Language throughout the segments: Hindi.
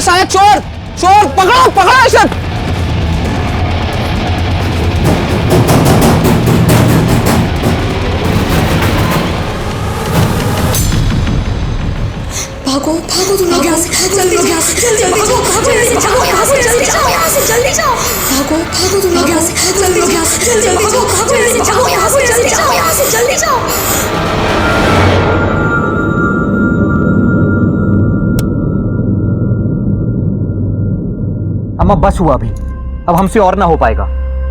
साला चोर चोर, पकड़ो पकड़ो इसे। भागो भागो तुम लोग यहाँ से, जल्दी यहाँ से, जल्दी भागो भागो यहाँ से, जाओ यहाँ से, जल्दी जाओ यहाँ से, जल्दी जाओ। भागो भागो तुम लोग यहाँ से, जल्दी यहाँ से, जल्दी भागो भागो यहाँ से, जाओ यहाँ से, जल्दी जाओ यहाँ से, जल्दी जाओ। अम्मा बस हुआ अभी, अब हमसे और ना हो पाएगा।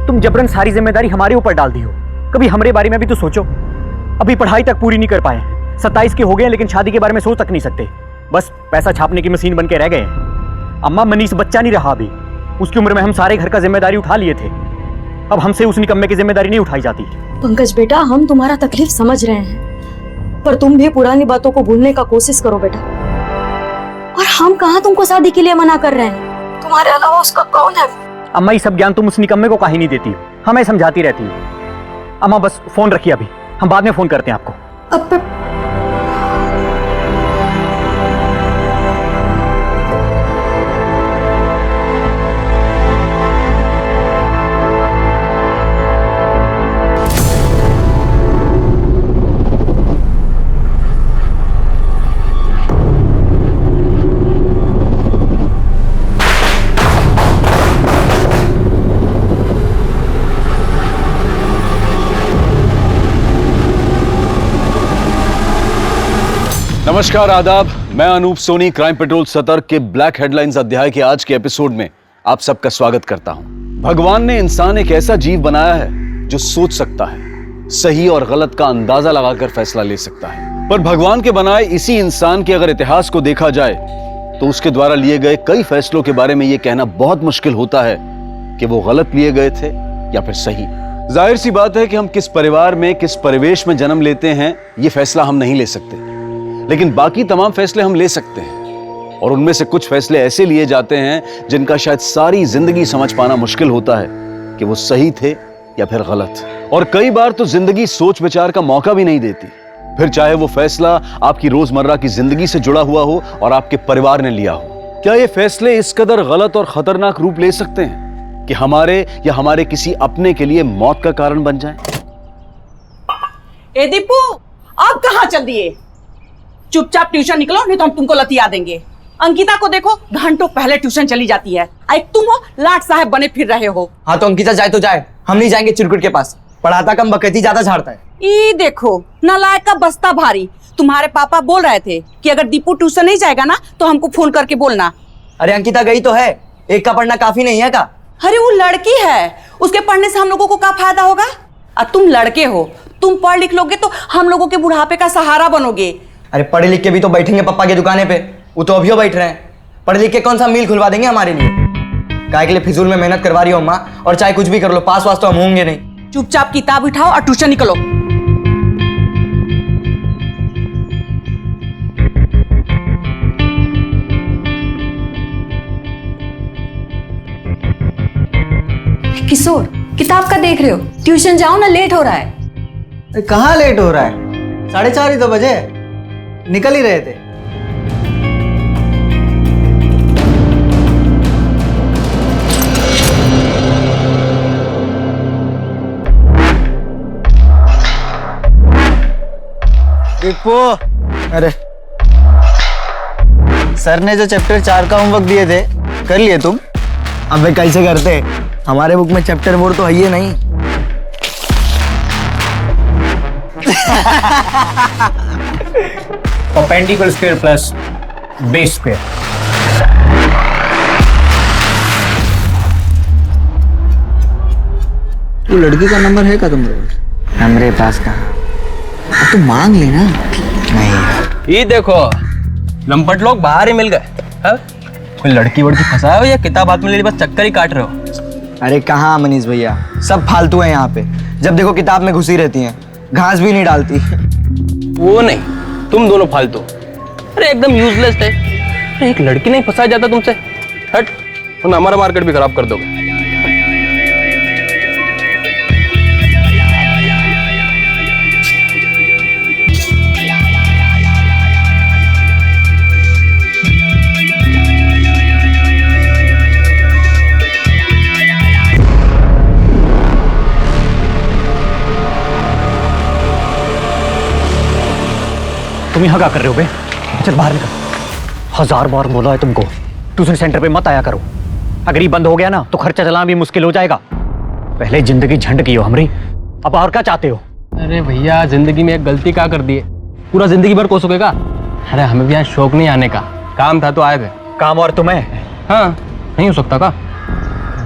तुम जबरन सारी जिम्मेदारी हमारे ऊपर डाल दी हो। कभी हमारे बारे में भी तो सोचो। अभी पढ़ाई तक पूरी नहीं कर पाए, 27 के हो गए लेकिन शादी के बारे में सोच तक नहीं सकते। बस पैसा छापने की मशीन बन के रह गए हैं। अम्मा मनीष बच्चा नहीं रहा अभी, उसकी उम्र में हम सारे घर का जिम्मेदारी उठा लिए थे। अब हमसे उस निकम्मे की जिम्मेदारी नहीं उठाई जाती। पंकज बेटा, हम तुम्हारा तकलीफ समझ रहे हैं, पर तुम भी पुरानी बातों को भूलने का कोशिश करो बेटा। और हम कहाँ तुमको शादी के लिए मना कर रहे हैं, तुम्हारे अलावा उसका कौन है? अम्मा ये सब ज्ञान तुम उस निकम्मे को काहे नहीं देती हो, हमें समझाती रहती हो। अम्मा बस फोन रखिए अभी, हम बाद में फोन करते हैं आपको। अब नमस्कार, आदाब। मैं अनूप सोनी क्राइम पेट्रोल सतर्क के ब्लैक हेडलाइंस अध्याय के आज के एपिसोड में आप सबका स्वागत करता हूं। भगवान ने इंसान एक ऐसा जीव बनाया है जो सोच सकता है, सही और गलत का अंदाजा लगाकर फैसला ले सकता है। पर भगवान के बनाए इसी इंसान के अगर इतिहास को देखा जाए तो उसके द्वारा लिए गए कई फैसलों के बारे में यह कहना बहुत मुश्किल होता है कि वो गलत लिए गए थे या फिर सही। जाहिर सी बात है कि हम किस परिवार में, किस परिवेश में जन्म लेते हैं, यह फैसला हम नहीं ले सकते, लेकिन बाकी तमाम फैसले हम ले सकते हैं। और उनमें से कुछ फैसले ऐसे लिए जाते हैं जिनका शायद सारी जिंदगी समझ पाना मुश्किल होता है कि वो सही थे या फिर गलत। और कई बार तो जिंदगी सोच विचार का मौका भी नहीं देती, फिर चाहे वो फैसला आपकी रोजमर्रा की जिंदगी से जुड़ा हुआ हो और आपके परिवार ने लिया हो। क्या ये फैसले इस कदर गलत और खतरनाक रूप ले सकते हैं कि हमारे या हमारे किसी अपने के लिए मौत का कारण बन जाए? ए दीपू, अब कहाँ चल दिए? चुपचाप ट्यूशन निकलो, नहीं तो हम तुमको लतिया देंगे। अंकिता को देखो, घंटों पहले ट्यूशन चली जाती है। एक तुम हो, लाट साहब बने फिर रहे हो। हाँ तो अंकिता जाए तो जाए, हम नहीं जाएंगे चिरकुट के पास। पढ़ाता कम, बकैती ज्यादा झाड़ता है। ई देखो, नालायक का बस्ता भारी। तुम्हारे पापा बोल रहे थे कि अगर दीपू ट्यूशन नहीं जाएगा ना तो हमको फोन करके बोलना। अरे अंकिता गई तो है, एक का पढ़ना काफी नहीं है का? अरे वो लड़की है, उसके पढ़ने से हम लोगों को क्या फायदा होगा? और तुम लड़के हो, तुम पढ़ लिख लोगे तो हम लोगों के बुढ़ापे का सहारा बनोगे। अरे पढ़े लिख के भी तो बैठेंगे पप्पा की दुकाने पे, वो तो अभी बैठ रहे हैं। पढ़ लिख के कौन सा मील खुलवा देंगे हमारे लिए? काय के लिए फिजूल में मेहनत करवा रही हो अम्मा? और चाहे कुछ भी कर लो, पास वास तो हम होंगे नहीं। चुपचाप किताब उठाओ और ट्यूशन निकलो। किशोर, किताब का देख रहे हो? ट्यूशन जाओ ना, लेट हो रहा है। कहाँ लेट हो रहा है? 4:30 ही तो बजे, निकल ही रहे थे। दीपू, अरे सर ने जो चैप्टर 4 का होमवर्क दिए थे कर लिए तुम? अबे कैसे करते, हमारे बुक में चैप्टर 4 तो है ही नहीं। Perpendicular square plus base square. वो लड़की का नंबर है का तुम्हारे? हमारे पास कहाँ, अब तो मांग लेना। नहीं ये देखो, लंपट लोग बाहर ही मिल गए। कोई लड़की वड़की फंसाया हो या किताब हाथ में ले बस चक्कर ही काट रहे हो? अरे कहाँ मनीष भैया, सब फालतू है यहाँ पे। जब देखो किताब में घुसी रहती हैं, घास भी नहीं डालती। वो नहीं, तुम दोनों फालतू। अरे एकदम यूजलेस थे। अरे एक लड़की नहीं फंसाया जाता तुमसे, हट, वरना हमारा मार्केट भी खराब कर दोगे। तुम यहाँ क्या कर रहे हो बे? चल बाहर निकल। 1000 बार बोला है तुमको ट्यूशन सेंटर पे मत आया करो। अगर ये बंद हो गया ना तो खर्चा चलाना भी मुश्किल हो जाएगा। पहले जिंदगी झंड की हो हमारी, अब और क्या चाहते हो? अरे भैया जिंदगी में एक गलती क्या कर दी है, पूरा जिंदगी भर कोसोगे का? अरे हमें भी यहाँ शौक नहीं आने का, काम था तो आए थे। काम और तुम्हें? हाँ नहीं हो सकता का?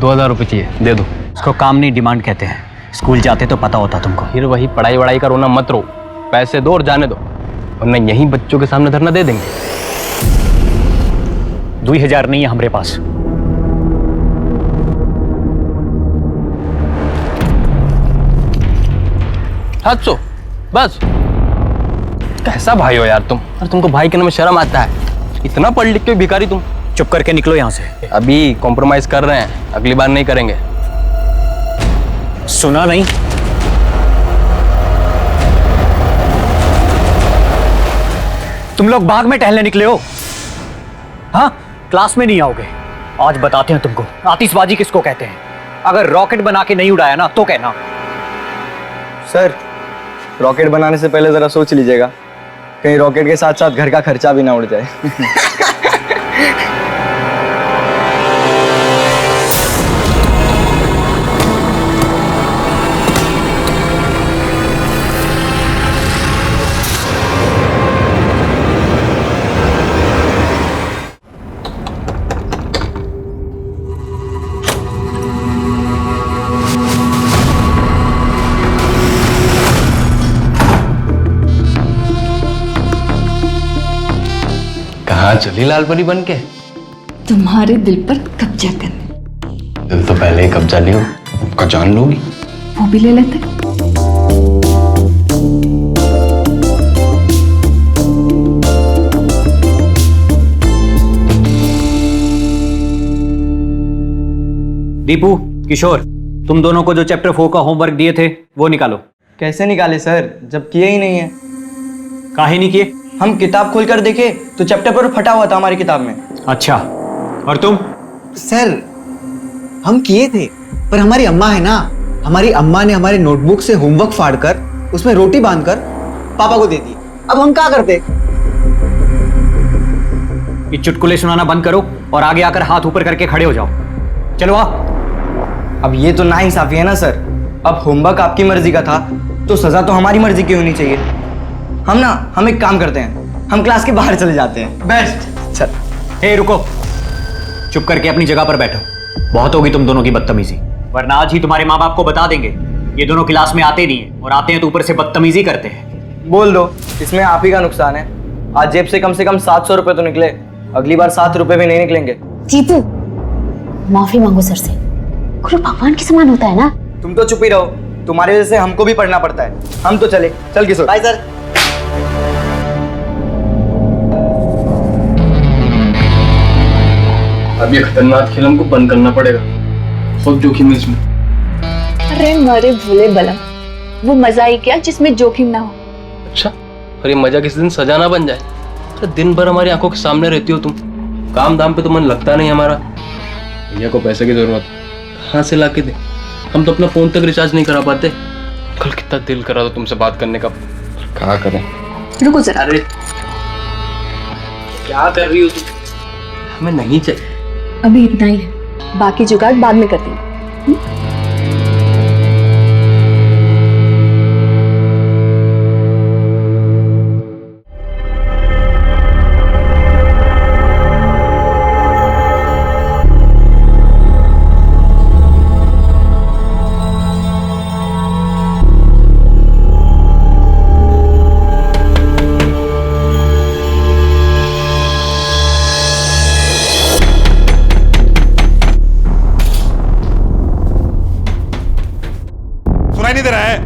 2000 रुपये चाहिए, दे दो। इसको काम नहीं डिमांड कहते हैं। स्कूल जाते तो पता होता तुमको। फिर वही पढ़ाई वढ़ाई का रोना मत रो, पैसे दो और जाने दो, वरना यहीं बच्चों के सामने धरना दे देंगे। 2000 नहीं है हमारे पास। सो बस। कैसा भाई हो यार तुम? और तुमको भाई के नाम में शर्म आता है? इतना पढ़ लिख के भिखारी तुम। चुप करके निकलो यहाँ से। अभी कॉम्प्रोमाइज कर रहे हैं, अगली बार नहीं करेंगे। सुना नहीं? तुम लोग बाग में टहलने निकले हो? हाँ, क्लास में नहीं आओगे। आज बताते हैं तुमको आतिशबाजी किसको कहते हैं। अगर रॉकेट बना के नहीं उड़ाया ना तो कहना। सर, रॉकेट बनाने से पहले जरा सोच लीजिएगा, कहीं रॉकेट के साथ साथ घर का खर्चा भी ना उड़ जाए। कहाँ चली लाल परी बन के? तुम्हारे दिल पर कब्जा करने। दिल तो पहले ही कब्जा लियो, आपका जान लोगी। वो भी ले लेते। दीपू, किशोर, तुम दोनों को जो चैप्टर 4 का होमवर्क दिए थे वो निकालो। कैसे निकाले सर, जब किए ही नहीं है? काहे नहीं किए? हम किताब खोलकर देखे तो चैप्टर पर फटा हुआ था हमारी किताब में। अच्छा, और तुम? सर हम किए थे, पर हमारी अम्मा है ना, हमारी अम्मा ने हमारे नोटबुक से होमवर्क फाड़कर उसमें रोटी बांधकर पापा को दे दी। अब हम क्या करते? ये चुटकुले सुनाना बंद करो और आगे आकर हाथ ऊपर करके खड़े हो जाओ। चलो आओ। अब ये तो नाइंसाफी है ना सर। अब होमवर्क आपकी मर्जी का था तो सजा तो हमारी मर्जी की होनी चाहिए। हम एक काम करते हैं, हम क्लास के बाहर चले जाते हैं। बेस्ट। सर, हे रुको, चुप करके अपनी जगह पर बैठो। बहुत होगी तुम दोनों की बदतमीजी, वरना आज ही तुम्हारे माँ बाप को बता देंगे। ये दोनों क्लास में आते नहीं है और आते हैं तो ऊपर से बदतमीजी करते हैं। बोल दो, इसमें आप ही का नुकसान है। आज जेब से कम 700 रुपए तो निकले, अगली बार 7 रुपए भी नहीं निकलेंगे। दीपू, माफी मांगो सर से। गुरु भगवान के समान होता है ना। तुम तो चुप ही रहो, तुम्हारी वजह से हमको भी पढ़ना पड़ता है। हम तो चले। चल किशोर। Bye sir. अब ये खतरनाक खेल हमको बंद करना पड़ेगा, बहुत जोखिम है इसमें। अरे मारे भोले बलम, वो मजा ही क्या जिसमें जोखिम ना हो। अच्छा, और ये मजा किसी दिन सजा ना बन जाए। अरे दिन भर हमारी आंखों के सामने रहती हो तुम, काम धाम पे तो मन लगता नहीं हमारा। भैया को पैसे की जरूरत, कहाँ से ला के दे? हम तो अपना फोन तक रिचार्ज नहीं करा पाते। कल कितना दिल करा था तुमसे बात करने का, क्या करें? रुको जरा। अरे क्या कर रही हो तुम? हमें नहीं चाहिए। अभी इतना ही है, बाकी जुगाड़ बाद में करती हूँ। नहीं दे रहा है?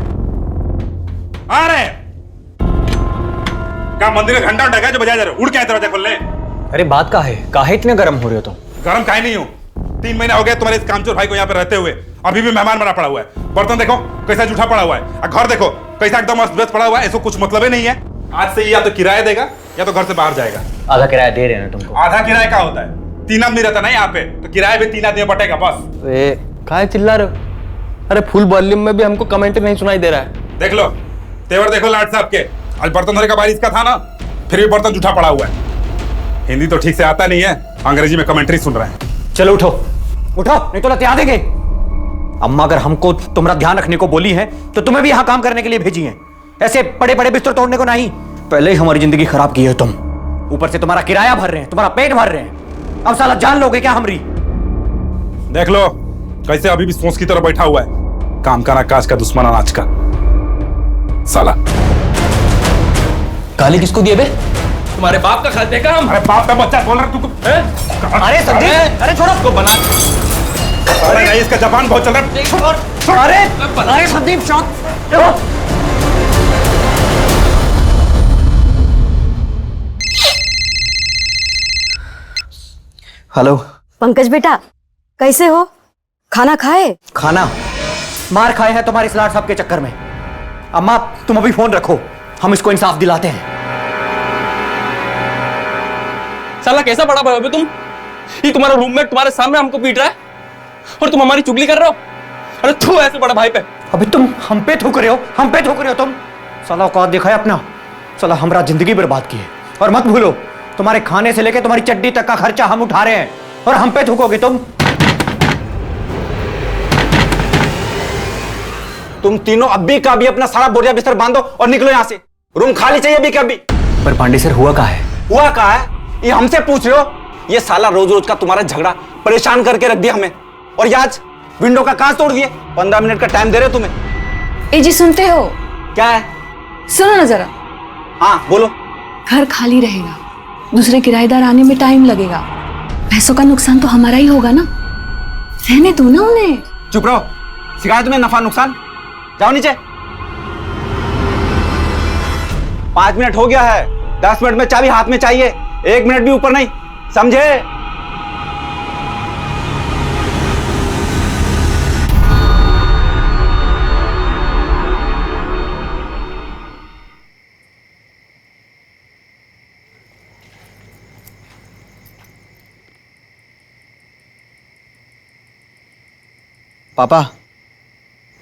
आ रहे हैं क्या? मंदिर का घंटा उठा जो बजा जा रहे हो? उड़ के आए दरवाजा खोलने। अरे बात का है, काहे इतने गर्म हो रहे हो तुम? गर्म काहे नहीं हो? 3 महीना हो गया तुम्हारे इस कामचोर भाई को यहाँ पे रहते हुए, अभी भी मेहमान बना पड़ा हुआ है। बर्तन देखो कैसा जूठा पड़ा हुआ है, घर देखो कैसा एकदम अस्त पड़ा हुआ है। इसको कुछ मतलब ही नहीं है। आज से या तो किराया देगा या तो घर से बाहर जाएगा। आधा किराया दे रहे हैं तुमको। आधा किराया क्या होता है? 3 आदमी रहता ना यहाँ पे, तो किराया भी 3 आदमी बटेगा बस। काहे चिल्ला रहे हो? अरे फुल वॉल्यूम में भी हमको कमेंट नहीं सुनाई दे रहा है। देख लो तेवर, देखो लाट साहब के। आज बर्तन धोने का बारिश का था ना, फिर भी बर्तन जूठा पड़ा हुआ है। हिंदी तो ठीक से आता नहीं है, अंग्रेजी में कमेंट्री सुन रहे हैं। चलो उठो उठो, नहीं तो लतिया देंगे। अम्मा अगर हमको तुम्हारा ध्यान रखने को बोली है तो तुम्हें भी यहाँ काम करने के लिए भेजी है, ऐसे बड़े बड़े बिस्तर तोड़ने को नहीं। पहले ही हमारी जिंदगी खराब की है तुम, ऊपर से तुम्हारा किराया भर रहे हैं, तुम्हारा पेट भर रहे हैं। अब साला जान लोगे क्या हमरी? देख लो कैसे अभी भी सोच की तरह बैठा हुआ है। काम का ना काज का, दुश्मन अनाज का साला। गाली किसको दिए बे? तुम्हारे बाप का खाते का हम। अरे बाप का बच्चा बोल रहा तू। अरे संदीप, अरे छोड़ो उसको बना। अरे नहीं, इसका जबान बहुत चल रहा है। अरे संदीप शॉट। हेलो पंकज बेटा, कैसे हो? खाना खाए? खाना मार खाए हैं तुम्हारे स्लाट साहब के चक्कर में। अम्मा तुम अभी फोन रखो, हम इसको इंसाफ दिलाते हैं। साला कैसा बड़ा भाई हो बे तुम? ये तुम्हारा रूममेट तुम्हारे सामने हमको पीट रहा है और तुम हमारी चुगली कर रहे हो। अरे तू ऐसे बड़ा भाई पे। अभी तुम हम पे थूक रहे हो, हम पे थूक रहे हो तुम। साला औकात देखा है अपना, साला हमारा जिंदगी बर्बाद की है। और मत भूलो, तुम्हारे खाने से लेके तुम्हारी चड्डी तक का खर्चा हम उठा रहे हैं और हम पे थूकोगे तुम। तुम तीनों अभी का अभी अपना सारा बोरिया बिस्तर बांधो और निकलो यहाँ से। रूम खाली चाहिए अभी का अभी। पर पांडे सर हुआ कहाँ है? हुआ कहाँ है ये हमसे पूछ रहे हो? ये साला रोज रोज का तुम्हारा झगड़ा परेशान करके रख दिया हमें। और ये आज विंडो का कांच तोड़ दिए। 15 मिनट का टाइम दे रहे हो तुम्हें। ए जी सुनते हो? क्या है? सुनो ना जरा। हाँ बोलो। घर खाली रहेगा, दूसरे किराएदार आने में टाइम लगेगा, पैसों का नुकसान तो हमारा ही होगा ना। रहने दो ना उन्हें। चुप रहो, सिखाया तुम्हें नफा नुकसान? जाओ नीचे। 5 मिनट हो गया है, 10 मिनट में चाबी हाथ में चाहिए, 1 मिनट भी ऊपर नहीं, समझे? पापा,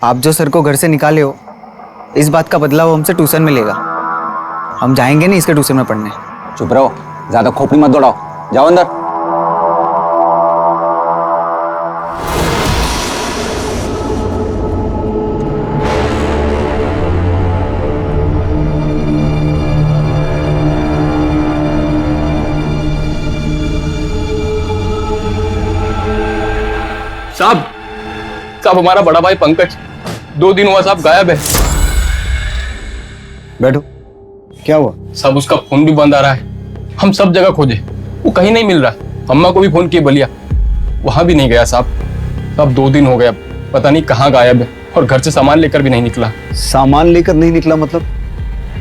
आप जो सर को घर से निकाले हो, इस बात का बदला वो हमसे ट्यूशन में लेगा। हम जाएंगे नहीं इसके ट्यूशन में पढ़ने। चुप रहो, ज्यादा खोपड़ी मत दौड़ाओ, जाओ अंदर। साहब हमारा बड़ा भाई पंकज 2 दिन हुआ साहब गायब है। बैठो, क्या हुआ? साहब उसका फोन भी बंद आ रहा है, हम सब जगह खोजे, वो कहीं नहीं मिल रहा। अम्मा को भी फोन किए बलिया, वहां भी नहीं गया साहब 2 दिन हो गया, पता नहीं कहाँ गायब है और घर से सामान लेकर भी नहीं निकला। सामान लेकर नहीं निकला मतलब?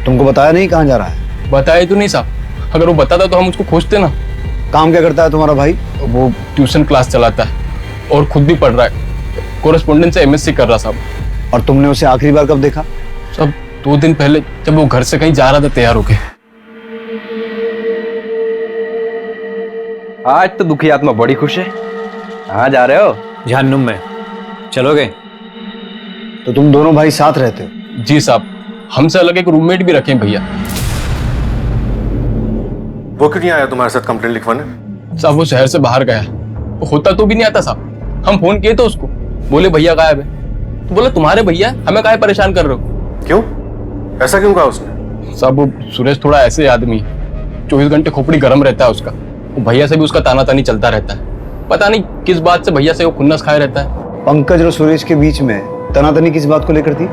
तुमको बताया नहीं कहाँ जा रहा है? बताया तो नहीं साहब, अगर वो बताता तो हम उसको खोजते ना। काम क्या करता है तुम्हारा भाई? वो ट्यूशन क्लास चलाता है और खुद भी पढ़ रहा है, कोरेस्पोंडेंट से MSc कर रहा साहब। और तुमने उसे आखिरी बार कब देखा? साहब 2 दिन पहले, जब वो घर से कहीं जा रहा था तैयार होके। आज तो दुखी आत्मा बड़ी खुश है। कहाँ जा रहे हो? जहन्नुम में। चलोगे? तो तुम दोनों भाई साथ रहते हो? जी साहब, हमसे अलग एक रूममेट भी रखे भैया। वो क्यों नहीं आया तुम्हारे साथ कंप्लेंट लिखवाने? साहब वो शहर से बाहर गया, वो होता तो भी नहीं आता साहब। हम फोन किए तो उसको, बोले भैया गायब है। तो बोला तुम्हारे भैया, हमें काहे परेशान कर रहे हो? क्यों? ऐसा क्यों कहा उसने? साहब वो सुरेश थोड़ा ऐसे आदमी, 24 घंटे खोपड़ी गर्म रहता है उसका। वो भैया से भी उसका ताना तानी चलता रहता है, पता नहीं किस बात से भैया से वो खुन्नस खाए रहता है। पंकज और सुरेश के बीच में तनातनी किस बात को लेकर थी?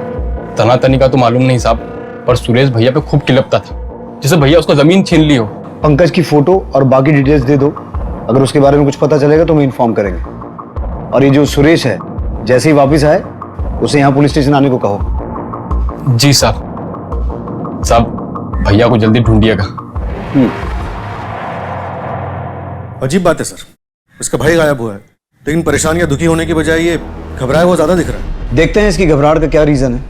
तनातनी का तो मालूम नहीं साहब, पर सुरेश भैया पे खूब किलपता था, जैसे भैया उसको जमीन छीन ली हो। पंकज की फोटो और बाकी डिटेल्स दे दो, अगर उसके बारे में कुछ पता चलेगा तो हम इन्फॉर्म करेंगे। और ये जो सुरेश है, जैसे ही वापस आए उसे यहाँ पुलिस स्टेशन आने को कहो। जी साहब भैया को जल्दी ढूंढिएगा। अजीब बात है सर, इसका भाई गायब हुआ है, लेकिन परेशान या दुखी होने की बजाय ये घबराया हुआ ज्यादा दिख रहा है। देखते हैं इसकी घबराहट का क्या रीजन है,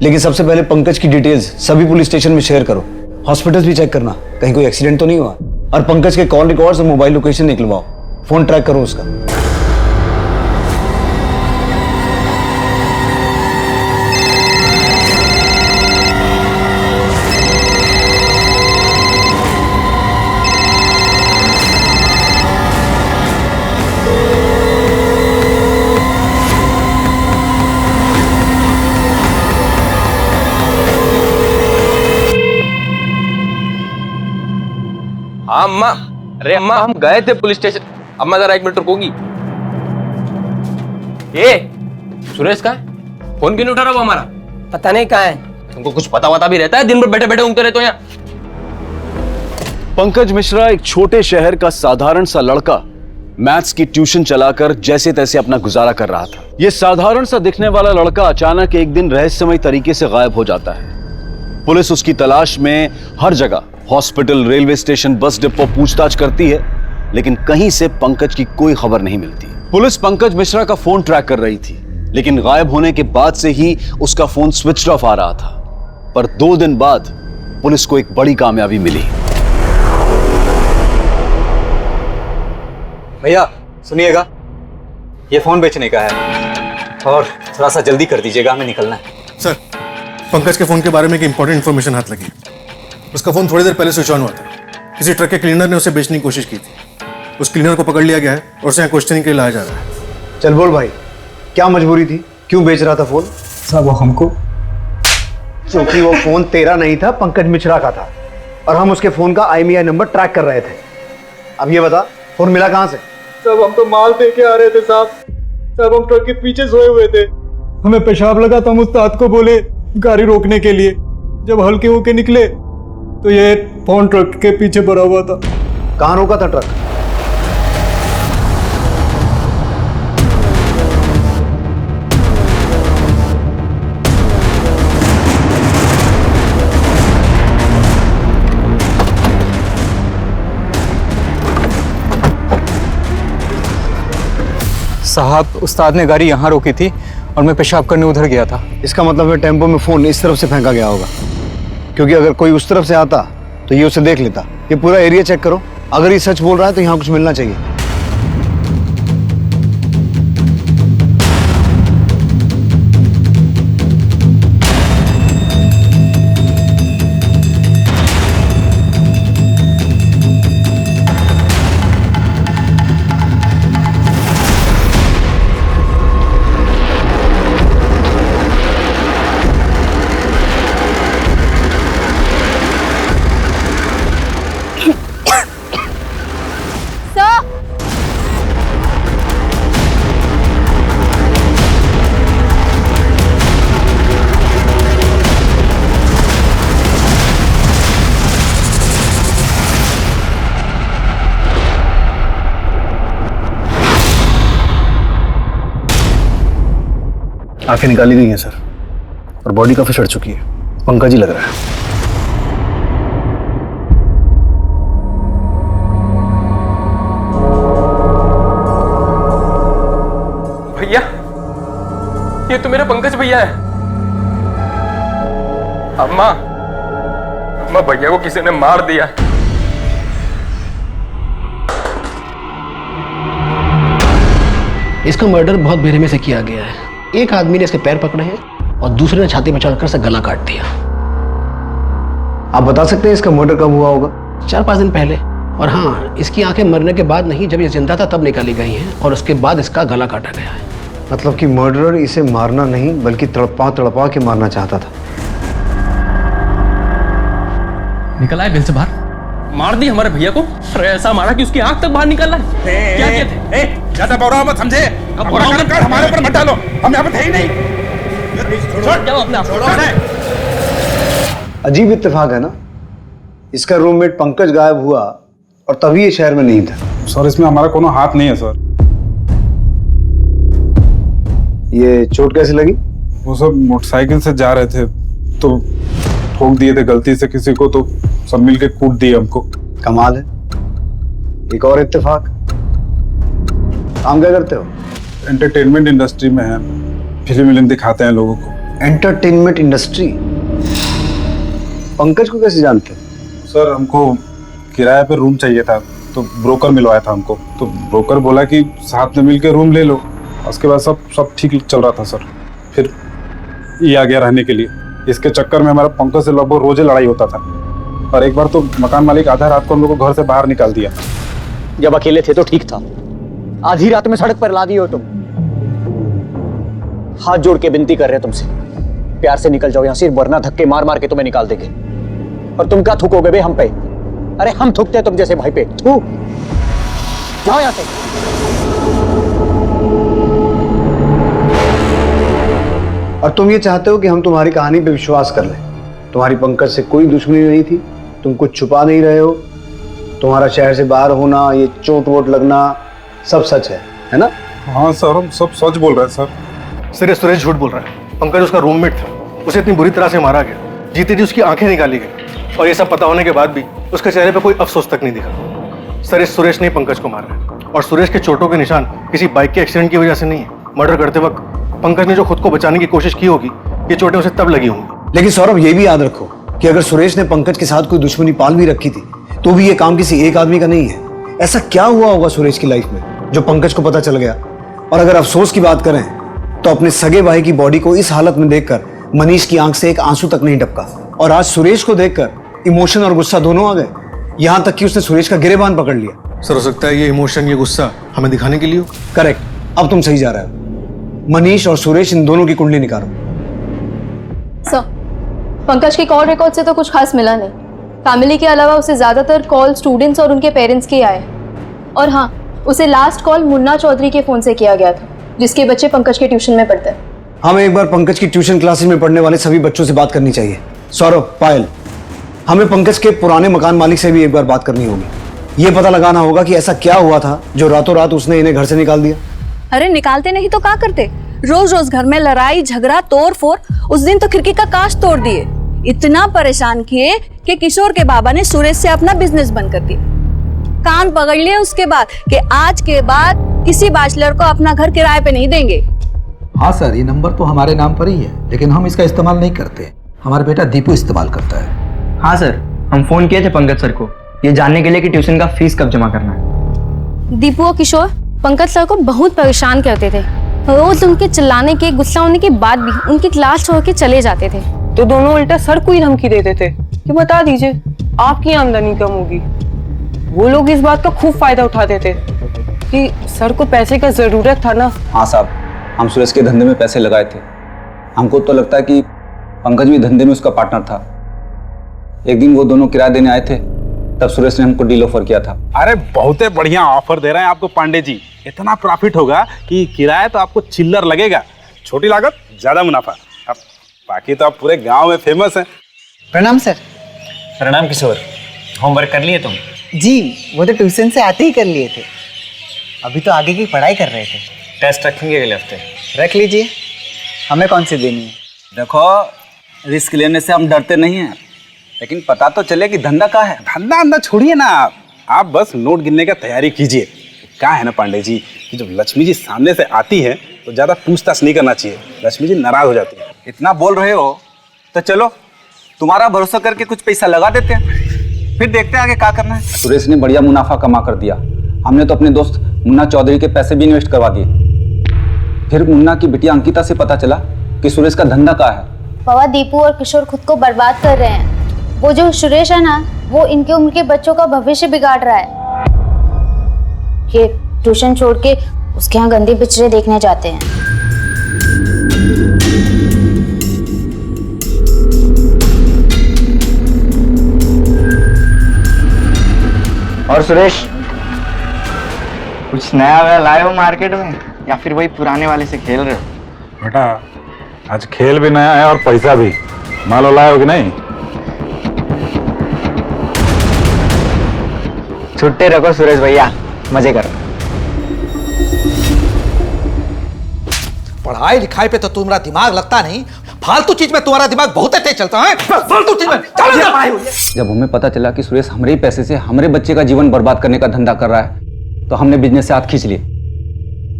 लेकिन सबसे पहले पंकज की डिटेल्स सभी पुलिस स्टेशन में शेयर करो। हॉस्पिटल्स भी चेक करना, कहीं कोई एक्सीडेंट तो नहीं हुआ। और पंकज के कॉल रिकॉर्ड्स और मोबाइल लोकेशन निकलवाओ, फोन ट्रैक करो उसका। अम्मा, अरे अम्मा हम गए थे पुलिस स्टेशन। अम्मा जरा 1 मिनट रुकोगी? ये सुरेश कहाँ है? फोन क्यों नहीं उठा रहा वो हमारा? पता नहीं कहाँ है। तुमको कुछ पता भी रहता है? दिन भर बैठे बैठे ऊँगते रहते हो यहाँ। पंकज मिश्रा एक छोटे शहर का साधारण सा लड़का मैथ्स की ट्यूशन चलाकर जैसे तैसे अपना गुजारा कर रहा था। यह साधारण सा दिखने वाला लड़का अचानक एक दिन रहस्यमय तरीके से गायब हो जाता है। पुलिस उसकी तलाश में हर जगह, hospital, railway station, bus depot पूछताछ करती है, लेकिन कहीं से पंकज की कोई खबर नहीं मिलती। पुलिस पंकज मिश्रा का फोन ट्रैक कर रही थी, लेकिन गायब होने के बाद से ही उसका फोन स्विच ऑफ आ रहा था। पर 2 दिन बाद पुलिस को एक बड़ी कामयाबी मिली। भैया सुनिएगा, ये फोन बेचने का है और थोड़ा सा जल्दी कर दीजिएगा, हमें निकलना है। सर, पंकज के फोन के बारे में एक इंपॉर्टेंट इन्फॉर्मेशन हाथ लगी। उसका फोन थोड़ी देर पहले स्विच ऑन हुआ था। किसी ट्रक के क्लीनर ने उसे बेचने की कोशिश की थी। उस क्लीनर को पकड़ लिया गया है और उसे यहाँ क्वेश्चनिंग के लिए लाया जा रहा है। चल बोल भाई, क्या मजबूरी थी? क्यों बेच रहा था फोन? साहब वो हमको, क्योंकि वो फोन तेरा नहीं था, पंकज मिश्रा का था, और हम उसके फोन का IMEI नंबर ट्रैक कर रहे थे। अब ये बता, फोन मिला कहाँ से? साहब हम तो माल दे के आ रहे थे साहब। साहब हम ट्रक के पीछे सोए हुए थे, हमें पेशाब लगा तो हम उस्ताद को बोले गाड़ी रोकने के लिए। जब हल्के होके निकले तो ये फोन ट्रक के पीछे भरा हुआ था। कहाँ रोका था ट्रक? साहब उस्ताद ने गाड़ी यहाँ रोकी थी और मैं पेशाब करने उधर गया था। इसका मतलब है टेम्पो में फोन इस तरफ से फेंका गया होगा, क्योंकि अगर कोई उस तरफ से आता तो ये उसे देख लेता। ये पूरा एरिया चेक करो, अगर ये सच बोल रहा है तो यहाँ कुछ मिलना चाहिए। आंखें निकाली गई हैं सर, और बॉडी काफी सड़ चुकी है। पंकज ही लग रहा है। भैया, ये तो मेरा पंकज भैया है। अम्मा, भैया को किसी ने मार दिया। इसका मर्डर बहुत बेरहमी से किया गया है। एक आदमी ने इसके पैर पकड़े हैं और दूसरे ने छाती में चढ़कर से गला काट दिया। आप बता सकते हैं इसका मर्डर कब हुआ होगा? 4-5 दिन पहले। और हाँ, इसकी आंखें मरने के बाद नहीं, जब ये जिंदा था तब निकाली गई हैं और उसके बाद इसका गला काटा गया है। मतलब कि मर्डरर इसे मारना नहीं बल्कि तड़पा के मारना चाहता था। निकला है बिल से बाहर, मार दी हमारे भैया को। अरे ऐसा मारा कि उसकी आंख तक बाहर निकल रहा है। क्या किए थे? ज्यादा बौरा मत समझे। हमारे ऊपर मत डालो, हम यहाँ पे थे ही नहीं। छोड़ जाओ अपने आप। अजीब इत्तेफाक है ना, इसका रूममेट पंकज गायब हुआ और तभी ये शहर में नहीं था। सर इसमें हमारा कोनो हाथ नहीं है सर। ये चोट कैसे लगी? वो सब मोटरसाइकिल से जा रहे थे तो ठोक दिए थे गलती से किसी को, तो सब मिलके कूट दिए हमको। कमाल है। एक और इत्तेफाक। काम क्या करते हो? एंटरटेनमेंट इंडस्ट्री में है, फिल्म दिखाते हैं लोगों को। Entertainment industry? पंकज को कैसे जानते हैं? सर हमको किराए पे रूम चाहिए था, तो ब्रोकर मिलवाया था हमको। तो ब्रोकर बोला कि साथ में मिलके रूम ले लो। उसके बाद सब ठीक चल रहा था सर। फिर ये आ गया रहने के लिए। इसके चक्कर में हमारा पंकज से लगभग रोजे लड़ाई होता था, और एक बार तो मकान मालिक आधा रात को हम लोग को घर से बाहर निकाल दिया। जब अकेले थे तो ठीक था, आधी रात में सड़क पर ला दिए हो तुम। हाथ जोड़ के विनती कर रहे हैं तुमसे, प्यार से निकल जाओ यहाँ से, वरना धक्के मार मार के तुम्हें निकाल देंगे। और तुम क्या थूकोगे बे हम पे? अरे हम थूकते हैं तुम जैसे भाई पे। थू, जाओ यहाँ से। और तुम ये चाहते हो कि हम तुम्हारी कहानी पे विश्वास कर लें? तुम्हारी पंकज से कोई दुश्मनी नहीं थी, तुम कुछ छुपा नहीं रहे हो, तुम्हारा शहर से बाहर होना, ये चोट वोट लगना सब सच है ना? हाँ सर, हम सब सच बोल रहे हैं सर। सर, ये सुरेश झूठ बोल रहा है। पंकज उसका रूममेट था, उसे इतनी बुरी तरह से मारा गया, जीते जी उसकी आंखें निकाली गई, और ये सब पता होने के बाद भी उसके चेहरे पे कोई अफसोस तक नहीं दिखा। सर, इस सुरेश ने पंकज को मारा है, और सुरेश के चोटों के निशान किसी बाइक के एक्सीडेंट की वजह से नहीं है। मर्डर करते वक्त पंकज ने जो खुद को बचाने की कोशिश की होगी, ये चोटें उसे तब लगी होंगी। लेकिन सौरभ, ये भी याद रखो कि अगर सुरेश ने पंकज के साथ कोई दुश्मनी पाल भी रखी थी तो भी ये काम किसी एक आदमी का नहीं है। ऐसा क्या हुआ होगा सुरेश की लाइफ में जो पंकज को पता चल गया? और अगर अफसोस की बात करें तो अपने सगे भाई की बॉडी को इस हालत में देखकर मनीष की आंख से एक आंसू तक नहीं टपका, और आज सुरेश को देखकर इमोशन और गुस्सा दोनों आ गए, यहां तक कि उसने सुरेश का गिरेबान पकड़ लिया। सर, हो सकता है ये इमोशन, ये गुस्सा हमें दिखाने के लिए हो। करेक्ट, अब तुम सही जा रहे हो। मनीष और सुरेश, इन दोनों की कुंडली निकालो। सर, पंकज के कॉल रिकॉर्ड से तो कुछ खास मिला नहीं। फैमिली के अलावा उसे ज्यादातर कॉल स्टूडेंट्स और उनके पेरेंट्स के आए, और हाँ, उसे लास्ट कॉल मुन्ना चौधरी के फोन से किया गया था, जिसके बच्चे पंकज के ट्यूशन में पढ़ते हैं। हमें एक बार पंकज की ट्यूशन क्लासेस में पढ़ने वाले सभी बच्चों से बात करनी चाहिए। सौरभ, पायल, हमें पंकज के पुराने मकान मालिक से भी एक बार बात करनी होगी। ये पता लगाना होगा कि ऐसा क्या हुआ था जो रातों रात उसने इन्हें घर से निकाल दिया। अरे निकालते नहीं तो क्या करते? रोज रोज घर में लड़ाई झगड़ा तोड़ फोड़। उस दिन तो खिड़की का कांच तोड़ दिए, इतना परेशान किए कि किशोर के बाबा ने सुरेश से अपना बिजनेस बंद कर दिया। कान पकड़ लिए उसके बाद कि आज के बाद किसी बैचलर को अपना घर किराए पे नहीं देंगे। हाँ सर, ये नंबर तो हमारे नाम पर ही है, लेकिन हम इसका इस्तेमाल नहीं करते। हमारा बेटा दीपू इस्तेमाल करता है। हाँ सर, हम फोन किए थे पंकज सर को ये जानने के लिए कि ट्यूशन का फीस कब जमा करना है। दीपू और किशोर पंकज सर को बहुत परेशान करते थे। रोज उनके चिल्लाने के, गुस्सा होने के बाद भी उनकी क्लास छोड़ के चले जाते थे। तो दोनों उल्टा सर को ही धमकी देते थे कि बता दीजिए आपकी आमदनी कम होगी। वो लोग इस बात का खूब फायदा उठाते थे कि सर को पैसे का जरूरत था ना। हाँ साहब, हम सुरेश के धंधे में पैसे लगाए थे। हमको तो लगता है कि पंकज भी धंधे में उसका पार्टनर था। एक दिन वो दोनों किराया देने आए थे, तब सुरेश ने हमको डील ऑफर किया था। अरे बहुत बढ़िया ऑफर दे रहे हैं आपको पांडे जी। इतना प्रॉफिट होगा कि किराया तो आपको चिल्लर लगेगा, छोटी लागत ज्यादा मुनाफा। अब बाकी तो आप पूरे गांव में फेमस हैं। प्रणाम सर। प्रणाम किशोर, होमवर्क कर लिए तुम? जी, वो तो ट्यूशन से आते ही कर लिए थे। अभी तो आगे की पढ़ाई कर रहे थे। टेस्ट रखेंगे अगले हफ्ते। रख लीजिए, हमें कौन सी देनी है? देखो, रिस्क लेने से हम डरते नहीं हैं, लेकिन पता तो चले कि धंधा क्या है। धंधा अंधा छोड़िए ना, आप बस नोट गिनने का तैयारी कीजिए। क्या है ना पांडे जी कि जब लक्ष्मी जी सामने से आती है तो ज्यादा पूछताछ नहीं करना चाहिए, लक्ष्मी जी नाराज हो जाती है। इतना बोल रहे हो तो चलो तुम्हारा भरोसा करके कुछ पैसा लगा देते हैं, फिर देखते हैं आगे क्या करना है। सुरेश ने बढ़िया मुनाफा कमा कर दिया। हमने तो अपने दोस्त मुन्ना चौधरी के पैसे भी इन्वेस्ट करवा दिए। फिर मुन्ना की बिटिया अंकिता से पता चला कि सुरेश का धंधा क्या है। बाबा, दीपू और किशोर खुद को बर्बाद कर रहे हैं। वो जो सुरेश है ना, वो इनके उम्र के बच्चों का भविष्य बिगाड़ रहा है। ये ट्यूशन छोड़ के उसके यहाँ गंदे पिक्चरें देखने जाते हैं। और सुरेश, कुछ नया वया लाए हो मार्केट में या फिर वही पुराने वाले से खेल रहे हो? बेटा, आज खेल भी नया है और पैसा भी। मालो लाए हो कि नहीं? छुट्टे रखो सुरेश भैया, मजे करो। पढ़ाई लिखाई पे तो तुम्हारा दिमाग लगता नहीं, फालतू चीज में तुम्हारा दिमाग बहुत तेज चलता है। फालतू चीज में जब हमें पता चला कि सुरेश हमारे ही पैसे से हमारे बच्चे का जीवन बर्बाद करने का धंधा कर रहा है, तो हमने बिजनेस से हाथ खींच लिए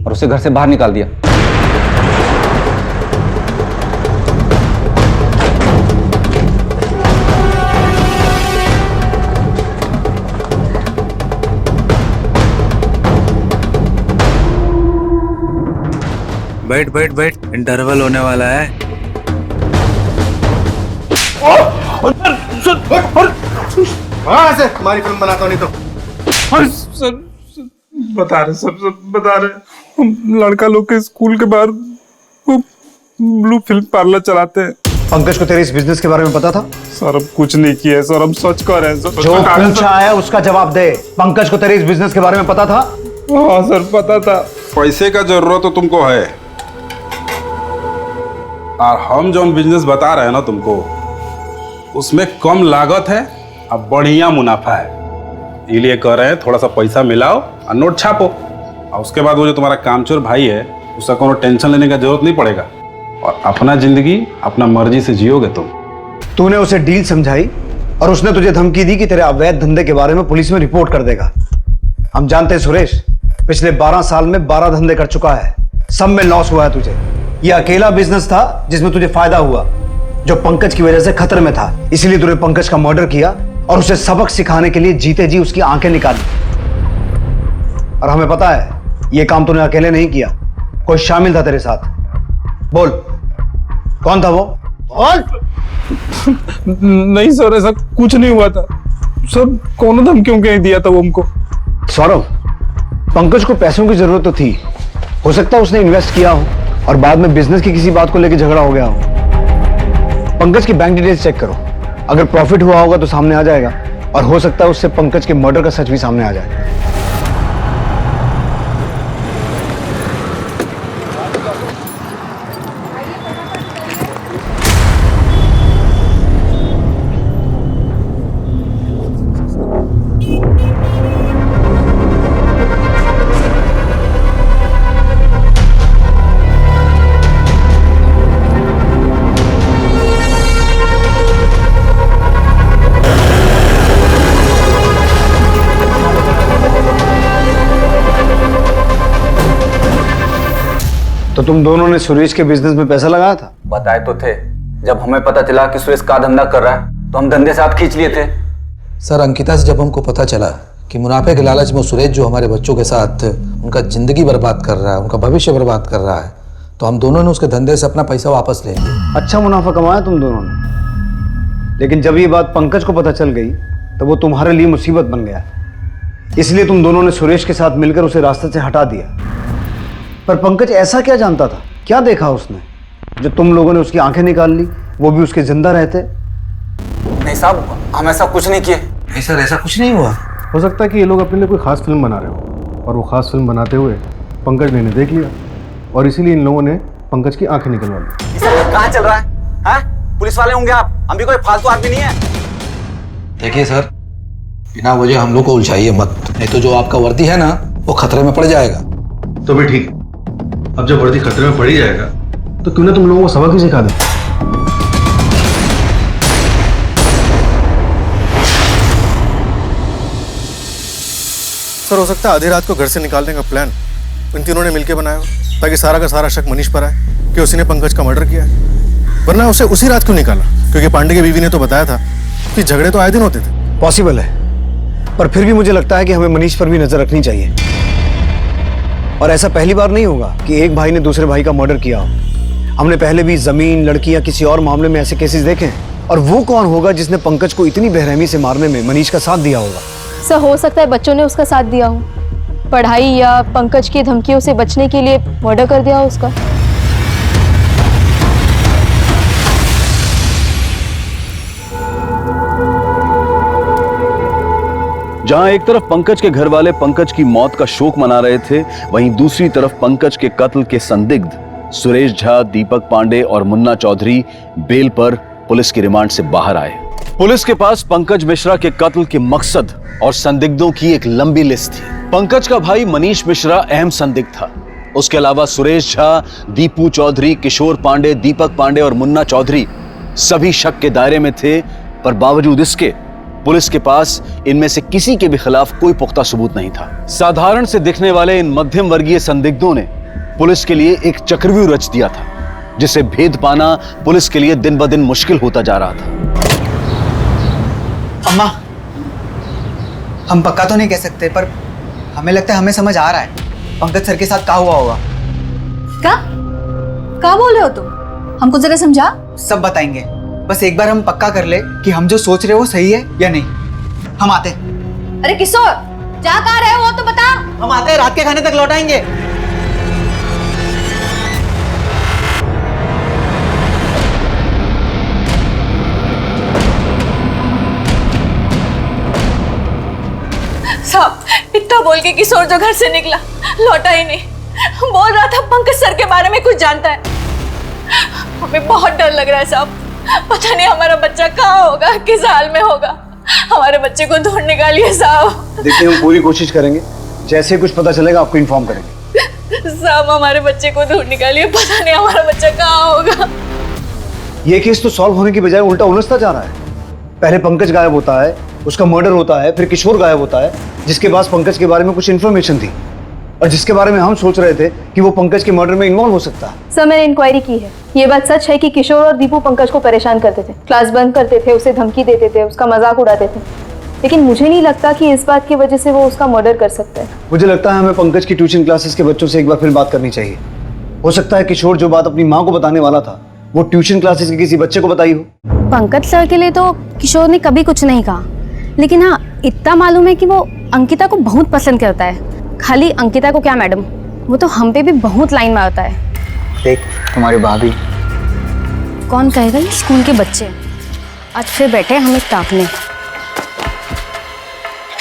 और उसे घर से बाहर निकाल दिया। बैठ बैठ बैठ, इंटरवल होने वाला है। ऐसे हमारी फिल्म बनाता नहीं तो। सर बता रहे, सब बता रहे। हम लड़का लोग के स्कूल के बाहर वो ब्लू फिल्म पार्लर चलाते हैं। पंकज को तेरे इस बिजनेस के बारे में पता था? सर अब कुछ नहीं किया सर, हम सच कह रहे हैं सर। जो पूछा है उसका जवाब दे। पंकज को तेरे इस बिजनेस के बारे में पता था? हाँ सर पता था। पैसे का जरूरत तो तुमको है, और हम जो बिजनेस बता रहे हैं ना तुमको, उसमें कम लागत है और बढ़िया मुनाफा है। इसलिए कह रहे हैं थोड़ा सा पैसा मिलाओ और नोट छापो, और उसके बाद वो जो तुम्हारा कामचोर भाई है उसका कोनो टेंशन लेने का जरूरत नहीं पड़ेगा, और अपना जिंदगी अपना मर्जी से जियोगे तुम। तूने उसे डील समझाई और उसने तुझे धमकी दी कि तेरे अवैध धंधे के बारे में पुलिस में रिपोर्ट कर देगा। हम जानते हैं सुरेश, पिछले 12 साल में 12 धंधे कर चुका है, सब में लॉस हुआ है तुझे। यह अकेला बिजनेस था जिसमें तुझे फायदा हुआ, जो पंकज की वजह से खतरे में था। इसीलिए तूने पंकज का मर्डर किया और उसे सबक सिखाने के लिए जीते जी उसकी आंखें निकाली। और हमें पता है यह काम तूने अकेले नहीं किया, कोई शामिल था तेरे साथ। बोल कौन था वो? बोल। नहीं सर, ऐसा कुछ नहीं हुआ था सर। कौन धमकियों के दिया था वो हमको? सौरभ, पंकज को पैसों की जरूरत तो थी, हो सकता है उसने इन्वेस्ट किया हो और बाद में बिजनेस की किसी बात को लेकर झगड़ा हो गया हो। पंकज की बैंक डिटेल्स चेक करो, अगर प्रॉफिट हुआ होगा तो सामने आ जाएगा, और हो सकता है उससे पंकज के मर्डर का सच भी सामने आ जाए। तो तुम दोनों ने सुरेश के बिजनेस में पैसा लगाया था? बताए तो थे, जब हमें पता चला कि सुरेश का धंधा कर रहा है तो हम धंधे से हाथ खींच लिए थे। सर अंकिता से जब हमको पता चला कि मुनाफे के लालच में सुरेश जो हमारे बच्चों के साथ उनका जिंदगी बर्बाद कर रहा है, उनका भविष्य बर्बाद कर रहा है, तो हम दोनों ने उसके धंधे से अपना पैसा वापस ले लिया। अच्छा मुनाफा कमाया तुम दोनों ने, लेकिन जब ये बात पंकज को पता चल गई तो वो तुम्हारे लिए मुसीबत बन गया। इसलिए तुम दोनों ने सुरेश के साथ मिलकर उसे रास्ते से हटा दिया। पर पंकज ऐसा क्या जानता था, क्या देखा उसने जो तुम लोगों ने उसकी आंखें निकाल ली, वो भी उसके जिंदा रहते? नहीं साहब, हम ऐसा कुछ नहीं किए। नहीं सर, ऐसा कुछ नहीं हुआ। हो सकता है कि ये लोग अपने लिए कोई खास फिल्म बना रहे हो, और वो खास फिल्म बनाते हुए पंकज ने देख लिया, और इसीलिए इन लोगों ने पंकज की आंखें निकलवा ली। कहाँ चल रहा है? पुलिस वाले होंगे आप, हम भी कोई फालतू आदमी नहीं है। देखिए सर, बिना वजह हम लोग को उलझाइए मत, नहीं तो जो आपका वर्दी है ना वो खतरे में पड़ जाएगा। तो भी ठीक, अब जब वर्दी खतरे में पड़ ही जाएगा तो क्यों ना तुम लोगों को सबक ही सिखा दे। सर हो सकता है आधी रात को घर से निकालने का प्लान इन तीनों ने मिलकर बनाया हो, ताकि सारा का सारा शक मनीष पर आए कि उसी ने पंकज का मर्डर किया है। वरना उसे उसी रात क्यों निकाला? क्योंकि पांडे की बीवी ने तो बताया था कि झगड़े तो आए दिन होते थे। पॉसिबल है, पर फिर भी मुझे लगता है कि हमें मनीष पर भी नजर रखनी चाहिए। और ऐसा पहली बार नहीं होगा कि एक भाई ने दूसरे भाई का मर्डर किया हो। हमने पहले भी जमीन, लड़की या किसी और मामले में ऐसे केसेस देखे हैं। और वो कौन होगा जिसने पंकज को इतनी बेरहमी से मारने में मनीष का साथ दिया होगा? सर हो सकता है बच्चों ने उसका साथ दिया हो, पढ़ाई या पंकज की धमकियों से बचने के लिए मर्डर कर दिया हो उसका। जहां एक तरफ पंकज के घर वाले पंकज की मौत का शोक मना रहे थे, वहीं दूसरी तरफ पंकज के कत्ल के संदिग्ध सुरेश झा, दीपक पांडे और मुन्ना चौधरी बेल पर पुलिस की रिमांड से बाहर आए। पुलिस के पास पंकज मिश्रा के कत्ल के मकसद और संदिग्धों की एक लंबी लिस्ट थी। पंकज का भाई मनीष मिश्रा अहम संदिग्ध था। उसके अलावा सुरेश झा, दीपू चौधरी, किशोर पांडे, दीपक पांडे और मुन्ना चौधरी सभी शक के दायरे में थे, पर बावजूद इसके पुलिस के पास इनमें से किसी के भी खिलाफ कोई पुख्ता सबूत नहीं था। साधारण से दिखने वाले इन मध्यम वर्गीय संदिग्धों ने पुलिस के लिए एक चक्रव्यूह रच दिया था, जिसे भेद पाना पुलिस के लिए दिन ब दिन मुश्किल होता जा रहा था। अम्मा, हम पक्का तो नहीं कह सकते, पर हमें लगता है हमें समझ आ रहा है पंकज सर के साथ क्या हुआ होगा। क्या बोल रहे हो तुम? हमको जरा समझा। सब बताएंगे, बस एक बार हम पक्का कर ले कि हम जो सोच रहे हो सही है या नहीं। हम आते। अरे किशोर, जा कहाँ रहे हो वो तो बता। हम आते हैं, रात के खाने तक लौट आएंगे। साहब इतना बोल के किशोर जो घर से निकला लौटा ही नहीं। बोल रहा था पंकज सर के बारे में कुछ जानता है। हमें बहुत डर लग रहा है साहब, पता नहीं हमारा बच्चा कहाँ होगा, किस हाल में होगा। हमारे बच्चे को ढूंढ निकालिए साहब। देखिए हम पूरी कोशिश करेंगे, जैसे कुछ पता चलेगा आपको इन्फॉर्म करेंगे। साहब हमारे बच्चे को ढूंढ निकालिए, पता नहीं हमारा बच्चा कहाँ होगा। ये केस तो सॉल्व होने की बजाय उल्टा उलझता जा रहा है। पहले पंकज गायब होता है, उसका मर्डर होता है, फिर किशोर गायब होता है, जिसके पास पंकज के बारे में कुछ इन्फॉर्मेशन थी और जिसके बारे में हम सोच रहे थे कि वो पंकज के मर्डर में इन्वॉल्व हो सकता है। सर मैंने इंक्वायरी की है, ये बात सच है कि किशोर और दीपू पंकज को परेशान करते थे, क्लास बंद करते थे, उसे धमकी देते थे, उसका मजाक उड़ाते थे, लेकिन मुझे नहीं लगता कि इस बात की वजह से वो उसका मर्डर कर सकता है। मुझे लगता है हमें पंकज की ट्यूशन क्लासेस के बच्चों से एक बार फिर बात करनी चाहिए। हो सकता है किशोर जो बात अपनी माँ को बताने वाला था वो ट्यूशन क्लासेस के किसी बच्चे को बताई हो। पंकज सर के लिए तो किशोर ने कभी कुछ नहीं कहा, लेकिन हाँ इतना मालूम है कि वो अंकिता को बहुत पसंद करता है। खाली अंकिता को क्या मैडम, वो तो हम पे भी बहुत लाइन मारता है। देख तुम्हारी भाभी। कौन कहेगा ये स्कूल के बच्चे आज फिर बैठे हमें ताकने।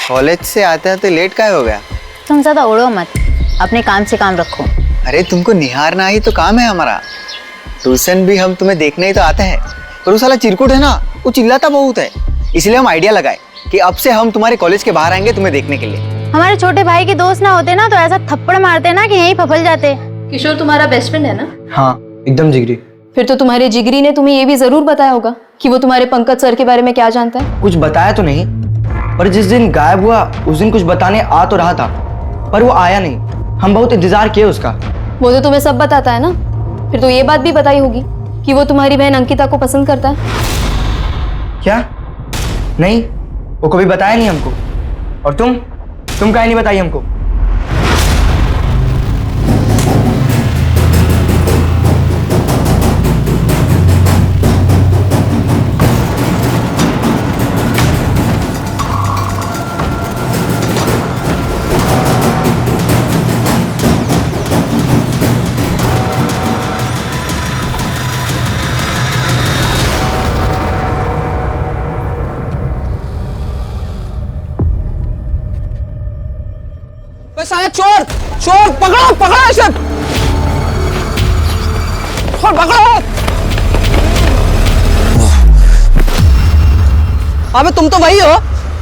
कॉलेज से आते हैं तो लेट काहे हो गया? तुम ज्यादा उड़ो मत, अपने काम से काम रखो। अरे तुमको निहारना ही तो काम है हमारा। ट्यूशन भी हम तुम्हें देखने ही तो आते हैं, पर वो साला चिरकुट है ना, वो चिल्लाता बहुत है, इसलिए हम आइडिया लगाए कि अब से हम तुम्हारे कॉलेज के बाहर आएंगे तुम्हें देखने के लिए। हमारे छोटे भाई के दोस्त ना होते ना तो ऐसा थप्पड़ मारते ना कि यहीं फफल जाते। किशोर तुम्हारा बेस्ट फ्रेंड है ना? हाँ एकदम जिगरी। फिर तो तुम्हारे जिगरी ने तुम्हें ये भी जरूर बताया होगा कि वो तुम्हारे पंकज सर के बारे में क्या जानता है। कुछ बताया तो नहीं, पर जिस दिन गायब हुआ उस दिन कुछ बताने आ तो रहा था, पर वो आया नहीं। हम बहुत इंतजार किए उसका। वो तो तुम्हें सब बताता है ना, फिर तो ये बात भी बताई होगी कि वो तुम्हारी बहन अंकिता को पसंद करता है। क्या? नहीं, वो कभी बताया नहीं हमको। और तुम काहे नहीं बताई हमको? चोर चोर पकड़ो पकड़ो इसे, पकड़ो। अबे तुम तो वही हो,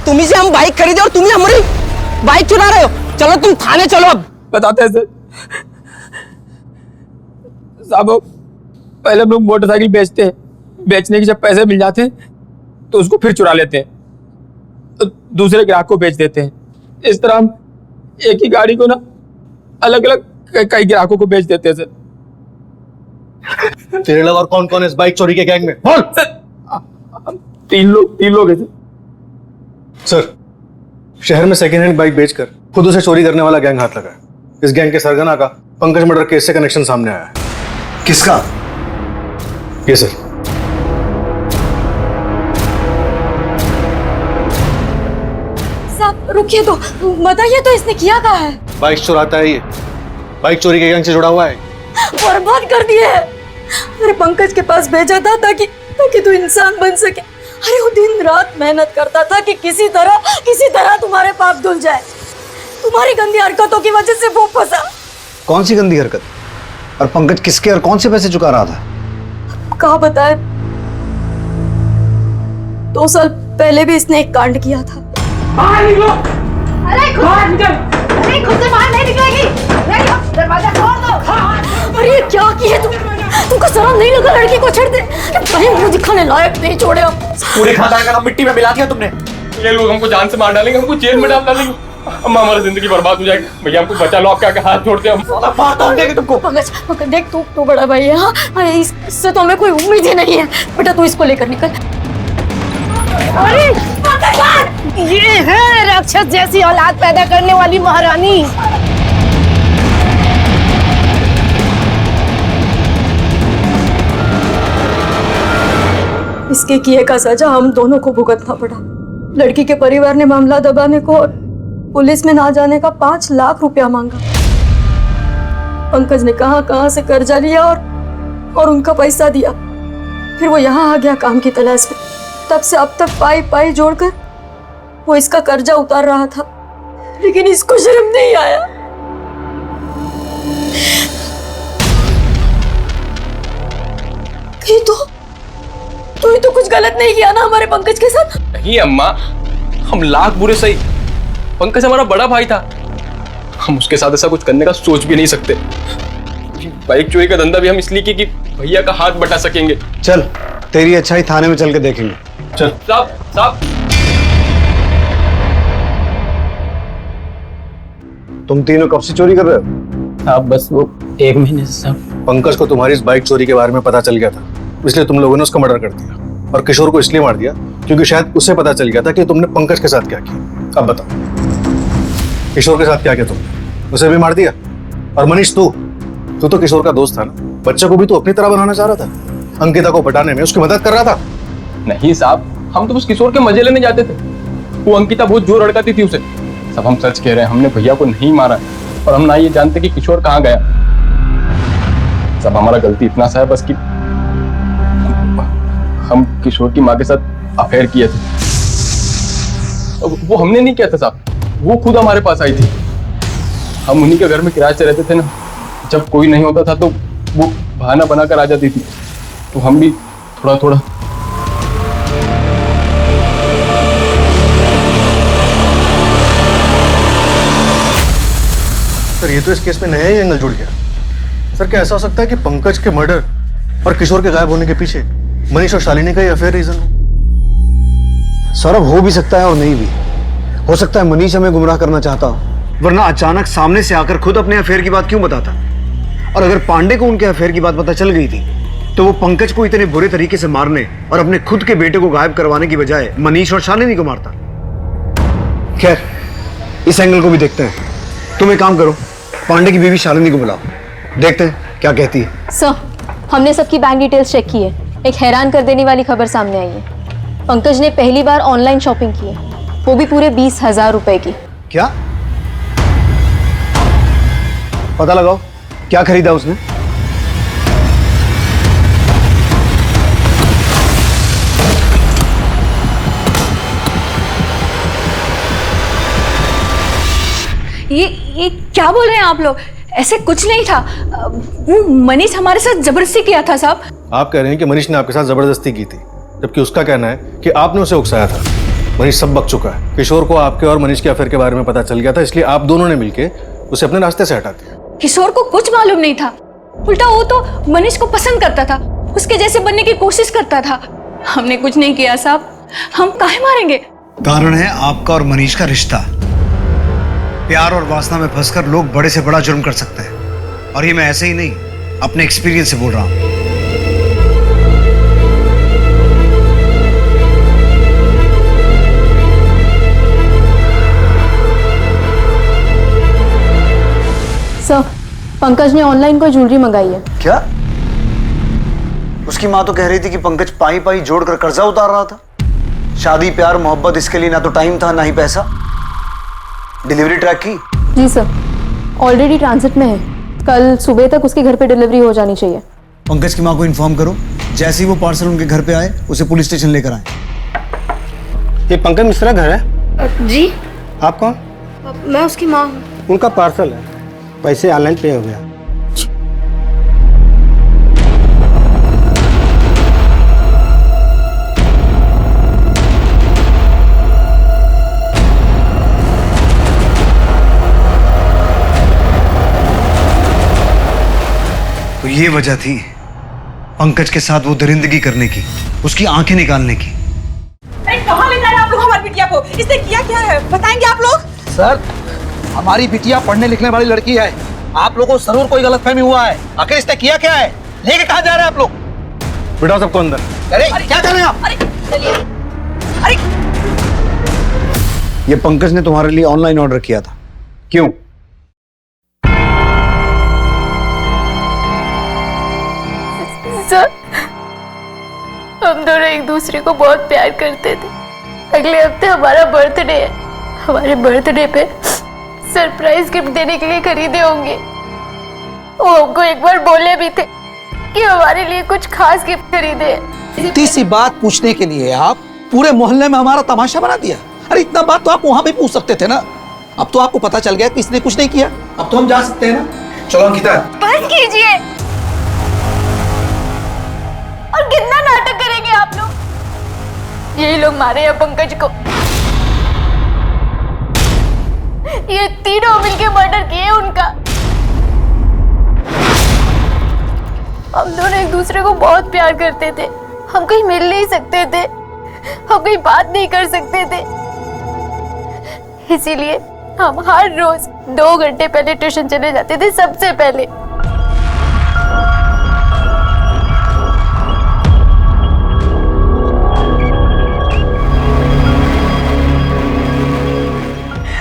तुम ही से हम बाइक खरीदे और तुम ही हमारी बाइक चुरा रहे हो। चलो तुम थाने चलो। अब बताते हैं सर। साहब पहले हम लोग मोटरसाइकिल बेचते हैं, बेचने के जब पैसे मिल जाते हैं तो उसको फिर चुरा लेते हैं, तो दूसरे ग्राहक को बेच देते हैं। इस तरह हम एक ही गाड़ी को ना अलग अलग कई ग्राहकों को बेच देते हैं सर। तेरे अलावा और कौन कौन है इस बाइक चोरी के गैंग में? बोल। तीन लोग हैं सर। शहर में सेकेंड हैंड बाइक बेचकर खुद उसे चोरी करने वाला गैंग हाथ लगा है। इस गैंग के सरगना का पंकज मर्डर केस से कनेक्शन सामने आया है। किसका? ये सर। रुकिए तो बताइए तो इसने किया क्या है? बाइक चुराता है ये, बाइक चोरी के गैंग से जुड़ा हुआ है। बर्बाद कर दिए है। अरे पंकज के पास भेजा था ताकि तू इंसान बन सके। अरे वो दिन रात मेहनत करता था कि किसी तरह तुम्हारे पाप धुल जाए। तुम्हारी गंदी हरकतों की वजह से वो फंसा। कौन सी गंदी हरकत? और पंकज किसके और कौन से पैसे चुका रहा था? कहा बताए। 2 साल पहले भी इसने एक कांड किया था। अरे खुद से बाहर नहीं निकलेगी। दरवाजा खोल दो। अरे क्या किया तुमको शर्म नहीं लगा? लड़की को छेड़ दे। भाई मुझे दिखाने लायक नहीं छोड़े हम। पूरे खानदान का नाम मिट्टी में मिला दिया तुमने। ये लोग हमको जान से मार डालेंगे, हमको जेल में डाल डालेंगे, अम्मा हमारी जिंदगी बर्बाद हो जाएगी। भैया हमको बचा लो, आपके आगे हाथ जोड़ते हैं हम। मार तोड़ देंगे तुमको। पंकज देख तू बड़ा भाई है। हाँ इससे तो हमें कोई उम्मीद ही नहीं है। बेटा तू इसको लेकर निकल। अरे ये है राक्षस जैसी औलाद पैदा करने वाली महारानी। इसके किए का सजा हम दोनों को भुगतना पड़ा। लड़की के परिवार ने मामला दबाने को और पुलिस में ना जाने का 5 लाख रुपया मांगा। पंकज ने कहां से कर्जा लिया और उनका पैसा दिया। फिर वो यहाँ आ गया काम की तलाश में। तब से अब तक पाई जोड़कर वो इसका कर्जा उतार रहा था। लेकिन इसको शर्म नहीं आया। कहीं तूने तो कुछ गलत नहीं किया ना हमारे पंकज के साथ? नहीं अम्मा, हम लाख बुरे सही, पंकज हमारा बड़ा भाई था, हम उसके साथ ऐसा कुछ करने का सोच भी नहीं सकते। बाइक चोरी का धंधा भी हम इसलिए कि भैया का हाथ बटा सकेंगे। चल तेरी अच्छाई थाने में चल के देखेंगे। चल। साहब तुम तीनों कब से चोरी कर रहे हो? आप बस वो 1 महीने से साहब। पंकज को तुम्हारी इस बाइक चोरी के बारे में पता चल गया था, इसलिए तुम लोगों ने उसका मर्डर कर दिया। और किशोर को इसलिए मार दिया क्योंकि शायद उसे पता चल गया था कि तुमने पंकज के साथ क्या किया। अब बताओ, किशोर के साथ क्या किया तुमने? उसे भी मार दिया। और मनीष तू तो किशोर का दोस्त था ना, बच्चे को भी तो अपनी तरह बनाना चाह रहा था, अंकिता को पटाने में उसकी मदद कर रहा था। नहीं साहब, हम तो उस किशोर के मजे लेने जाते थे, वो अंकिता बहुत जोर अड़काती थी उसे। सब हम सच कह रहे हैं, हमने भैया को नहीं मारा और हम ना ये जानते कि किशोर कहाँ गया। सब हमारा गलती इतना सा है बस कि हम किशोर की माँ के साथ अफेयर किए थे। वो हमने नहीं किया था साहब, वो खुद हमारे पास आई थी। हम उन्हीं के घर में किराए से रहते थे ना, जब कोई नहीं होता था तो वो बहाना बनाकर आ जाती थी, तो हम भी थोड़ा थोड़ा। सर ये तो इस केस में नया ही एंगल जुड़ गया। सर क्या ऐसा हो सकता है कि पंकज के मर्डर और किशोर के गायब होने के पीछे मनीष और शालिनी का ही अफेयर रीजन हो? सौरभ हो भी सकता है और नहीं भी हो सकता है। मनीष हमें गुमराह करना चाहता हो, वरना अचानक सामने से आकर खुद अपने अफेयर की बात क्यों बताता? और अगर पांडे को उनके अफेयर की बात पता चल गई थी तो वो पंकज को इतने बुरे तरीके से मारने और अपने खुद के बेटे को गायब करवाने की बजाय मनीष और शालिनी को मारता। खैर इस एंगल को भी देखते हैं। तुम एक काम करो, पांडे की बीवी शालिनी को बुलाओ, देखते हैं क्या कहती है। सर, हमने सबकी बैंक डिटेल्स चेक की है। एक हैरान कर देने वाली खबर सामने आई है। पंकज ने पहली बार ऑनलाइन शॉपिंग की है, वो भी पूरे 20,000 रुपए की। क्या? पता लगाओ क्या खरीदा उसने। ये क्या बोल रहे हैं आप लोग? ऐसे कुछ नहीं था, वो मनीष हमारे साथ जबरदस्ती किया था साहब। आप कह रहे हैं कि मनीष ने आपके साथ जबरदस्ती की थी, जबकि उसका कहना है कि आपने उसे उकसाया था। मनीष सब बक चुका है। किशोर को आपके और मनीष के अफेयर के बारे में पता चल गया था, इसलिए आप दोनों ने मिलकर उसे अपने रास्ते से हटा दिया। किशोर को कुछ मालूम नहीं था, उल्टा वो तो मनीष को पसंद करता था, उसके जैसे बनने की कोशिश करता था। हमने कुछ नहीं किया साहब, हम काहे मारेंगे? कारण है आपका और मनीष का रिश्ता। प्यार और वासना में फंसकर लोग बड़े से बड़ा जुर्म कर सकते हैं, और ये मैं ऐसे ही नहीं अपने एक्सपीरियंस से बोल रहा हूं। सर, पंकज ने ऑनलाइन कोई ज्वेलरी मंगाई है। क्या? उसकी माँ तो कह रही थी कि पंकज पाई पाई जोड़कर कर्जा उतार रहा था। शादी प्यार मोहब्बत, इसके लिए ना तो टाइम था ना ही पैसा। डिलीवरी ट्रैक की? जी सर, ऑलरेडी ट्रांजिट में है। कल सुबह तक उसके घर पे डिलीवरी हो जानी चाहिए। पंकज की माँ को इन्फॉर्म करो, जैसे ही वो पार्सल उनके घर पे आए उसे पुलिस स्टेशन लेकर आए। ये पंकज मिश्रा घर है? जी। आप कौन? मैं उसकी माँ हूँ। उनका पार्सल है, पैसे ऑनलाइन पे हो गया। तो ये वजह थी पंकज के साथ वो दरिंदगी करने की, उसकी आंखें निकालने की। अरे कहाँ ले जा रहे हैं आप लोग हमारी बिटिया को? इसने किया क्या है बताएंगे आप लोग? सर, हमारी बिटिया पढ़ने लिखने वाली लड़की है, आप लोगों को जरूर कोई गलतफहमी हुआ है। आखिर इसने किया क्या है? लेके कहाँ जा रहे हैं आप लोग? बिठाओ सबको अंदर। अरे क्या कर रहे हैं आप? अरे ये पंकज ने तुम्हारे लिए ऑनलाइन ऑर्डर किया था, क्यों? सर, हम दोनों एक दूसरे को बहुत प्यार करते थे। अगले हफ्ते हमारा बर्थडे है, हमारे बर्थडे पे सरप्राइज गिफ्ट देने के लिए खरीदे होंगे। वो हमको एक बार बोले भी थे कि हमारे लिए कुछ खास गिफ्ट खरीदे। इतनी सी बात पूछने के लिए आप पूरे मोहल्ले में हमारा तमाशा बना दिया। अरे इतना बात तो आप वहां भी पूछ सकते थे ना। अब तो आपको पता चल गया कि इसने कुछ नहीं किया, अब तो हम जा सकते हैं ना। चलो अंकिता। बस कीजिए। और कितना नाटक करेंगे आप लोग? यही लोग मारे हैं पंकज को। ये तीनों मिलके मर्डर किए उनका। हम दोनों एक दूसरे को बहुत प्यार करते थे। हम कहीं मिल नहीं सकते थे, हम कहीं बात नहीं कर सकते थे, इसीलिए हम हर रोज 2 घंटे पहले ट्यूशन चले जाते थे, सबसे पहले।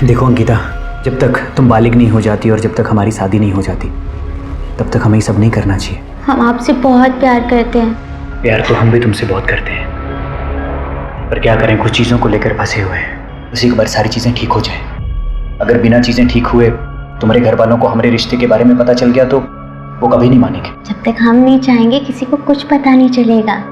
देखो अंकिता, जब तक तुम बालिग नहीं हो जाती और जब तक हमारी शादी नहीं हो जाती, तब तक हमें ये सब नहीं करना चाहिए। हम आपसे बहुत प्यार करते हैं। प्यार तो हम भी तुमसे बहुत करते हैं, पर क्या करें, कुछ चीज़ों को लेकर फंसे हुए हैं। उसी के बाद सारी चीज़ें ठीक हो जाए। अगर बिना चीज़ें ठीक हुए तुम्हारे घर वालों को हमारे रिश्ते के बारे में पता चल गया तो वो कभी नहीं मानेंगे। जब तक हम नहीं चाहेंगे किसी को कुछ पता नहीं चलेगा।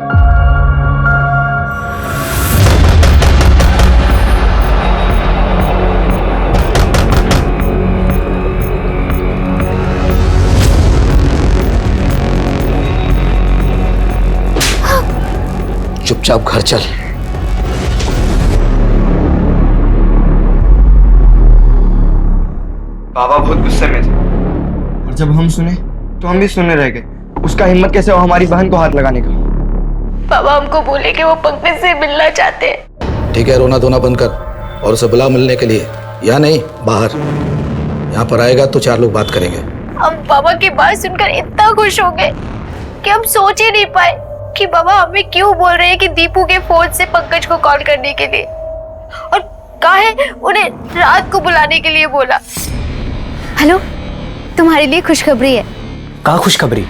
चुपचाप घर चल। बाबा बहुत गुस्से में थे और जब हम सुने तो हम भी सुनने रह गए। उसका हिम्मत कैसे हो हमारी बहन को हाथ लगाने का। पापा हमको बोले कि वो पंकज से मिलना चाहते हैं। ठीक है, रोना धोना बंद कर और उसे बुला मिलने के लिए। या नहीं, बाहर। यहाँ पर आएगा तो 4 लोग बात करेंगे। हम पापा की बात सुनकर इतना खुश हो गए कि हम सोच ही नहीं पाए कि बाबा हमें क्यों बोल रहे हैं कि दीपू के फोन से पंकज को कॉल करने के लिए, और काहे उन्हें रात को बुलाने के लिए बोला। हेलो, तुम्हारे लिए खुशखबरी है। कहाँ खुशखबरी?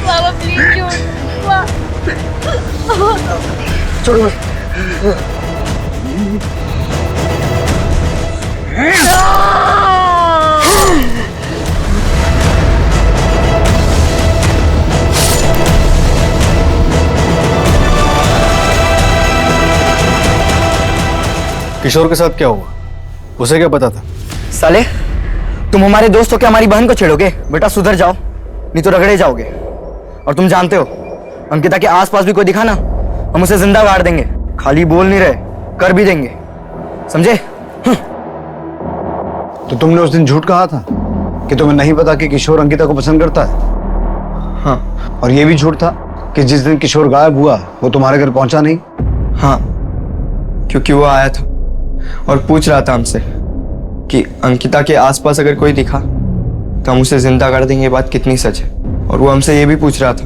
बाबा प्लीज छोड़ो। किशोर के साथ क्या हुआ? उसे क्या पता था? साले, तुम हमारे दोस्त हो क्या हमारी बहन को छेड़ोगे? बेटा सुधर जाओ, नहीं तो रगड़े जाओगे। और तुम जानते हो अंकिता के आसपास भी कोई दिखा ना, हम उसे जिंदा गाड़ देंगे। खाली बोल नहीं रहे, कर भी देंगे, समझे? तो तुमने उस दिन झूठ कहा था कि तुम्हें नहीं पता कि किशोर अंकिता को पसंद करता है। हाँ। और ये भी झूठ था कि जिस दिन किशोर गायब हुआ वो तुम्हारे घर पहुंचा नहीं। हाँ, क्योंकि वो आया था और पूछ रहा था हमसे कि अंकिता के आसपास अगर कोई दिखा तो हम उसे जिंदा कर देंगे। ये बात कितनी सच है? और वो हमसे ये भी पूछ रहा था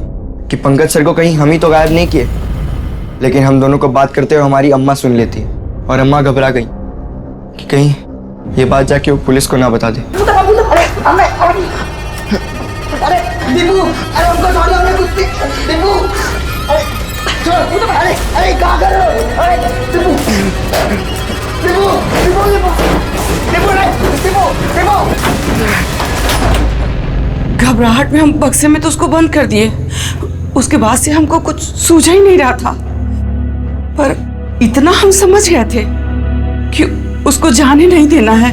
कि पंकज सर को कहीं हम ही तो गायब नहीं किए। लेकिन हम दोनों को बात करते हुए हमारी अम्मा सुन लेती है और अम्मा घबरा गई कि कहीं ये बात जाके वो पुलिस को ना बता दे। अरे दीपू, अरे हमको छोड़ दो, हमने कुछ दीपू, अरे अरे क्या कर रहे हो? अरे दीपू, दीपू, दीपू, दीपू, दीपू, दीपू। घबराहट में हम बक्से में तो उसको बंद कर दिए। उसके बाद से हमको कुछ सूझ ही नहीं रहा था, पर इतना हम समझ गए थे कि उसको जाने नहीं देना है।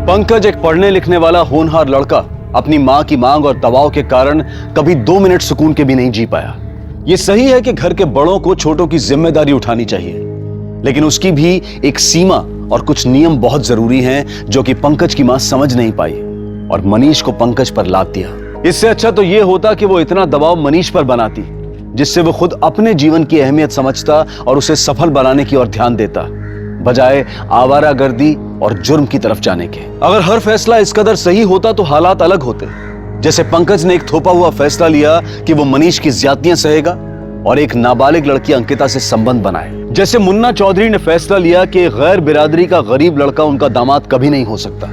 पंकज एक पढ़ने लिखने वाला होनहार लड़का अपनी मां की मांग और दबाव के कारण कभी 2 मिनट सुकून के भी नहीं जी पाया। यह सही है कि घर के बड़ों को छोटों की जिम्मेदारी उठानी चाहिए, लेकिन उसकी भी एक सीमा और कुछ नियम बहुत जरूरी हैं जो कि पंकज की मां समझ नहीं पाई और मनीष को पंकज पर लाद दिया। इससे अच्छा तो यह होता कि वो इतना दबाव मनीष पर बनाती जिससे वो खुद अपने जीवन की अहमियत समझता और उसे सफल बनाने की ओर ध्यान देता, बजाय आवारागर्दी और जुर्म की तरफ जाने के। अगर हर फैसला इस कदर सही होता तो हालात अलग होते। जैसे पंकज ने एक थोपा हुआ फैसला लिया कि वो मनीष की ज्यादतियां सहेगा और एक नाबालिग लड़की अंकिता से संबंध बनाए। जैसे मुन्ना चौधरी ने फैसला लिया कि गैर बिरादरी का गरीब लड़का उनका दामाद कभी नहीं हो सकता।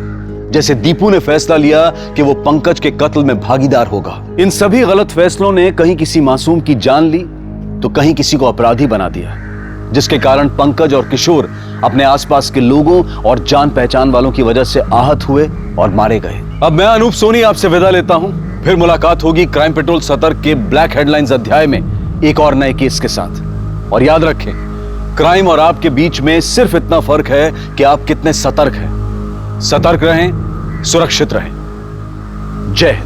जैसे दीपू ने फैसला लिया कि वो पंकज के कत्ल में भागीदार होगा। इन सभी गलत फैसलों ने कहीं किसी मासूम की जान ली तो कहीं किसी को अपराधी बना दिया, जिसके कारण पंकज और किशोर अपने आसपास के लोगों और जान पहचान वालों की वजह से आहत हुए और मारे गए। अब मैं अनूप सोनी आपसे विदा लेता हूं। फिर मुलाकात होगी क्राइम पेट्रोल सतर्क के ब्लैक हेडलाइंस अध्याय में एक और नए केस के साथ। और याद रखें, क्राइम और आपके बीच में सिर्फ इतना फर्क है कि आप कितने सतर्क हैं। सतर्क रहें, सुरक्षित रहें। जय हिंद।